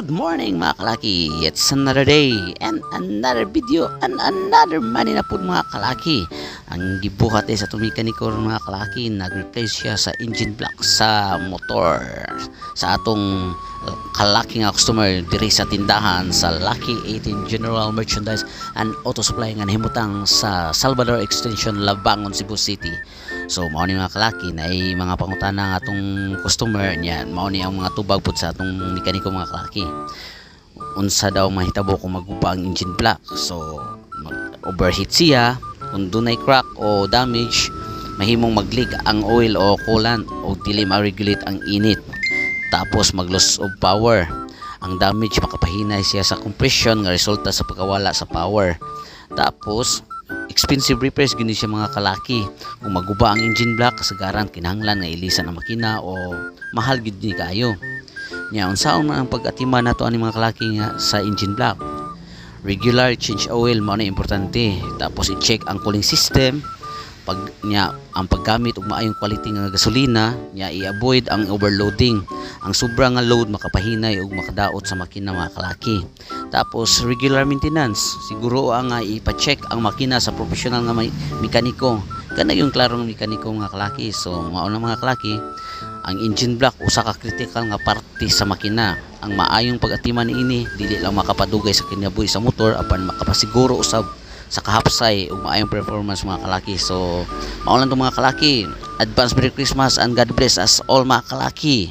Good morning mga kalaki. It's another day and another video and another money na po mga kalaki. Ang gibuhat sa itong mekaniko mga kalaki, nag-replace siya sa engine block sa motor sa atong kalaki nga customer diri sa tindahan sa Lucky 18 General Merchandise and Auto Supply nga himutang sa Salvador Extension, Labangon, Cebu City. So mao ni mga kalaki na mga pangutana nga atong customer niyan, mao ni ang mga tubag pud sa atong mekaniko mga kalaki. Unsa daw mahitabo kung maguba ang engine block? So overheat siya, kung dunay crack o damage, mahimong mag-leak ang oil o coolant o dili ma-regulate ang init. Tapos mag-loss of power. Ang damage makapahinay siya sa compression nga resulta sa pagkawala sa power. Tapos expensive repairs gini siya mga kalaki. Kung maguba ang engine block, kasagaran kinahanglan nga ilisan ang makina o mahal gid ni kayo. Nya unsaon man ang pag-atima nato ani mga kalaki nga sa engine block? Regular change oil mao na importante. Tapos i-check ang cooling system. Pag nya ang paggamit og maayong quality nga gasolina, nya i-avoid ang overloading. Ang sobra nga load makapahinay og makadaot sa makina mga kalaki. Tapos regular maintenance, siguro ang ipa-check ang makina sa professional nga mekaniko. Kana yung klarong mekaniko mga kalaki. So mao na mga kalaki, ang engine block usa ka critical nga parte sa makina. Ang maayong pag-atiman niini dili lang makapadugay sa kinabuhi sa motor apan makapasiguro usab sa kahapsay ug maayong performance mga kalaki. So mao lang to mga kalaki. Advance Merry Christmas and God bless us all mga kalaki.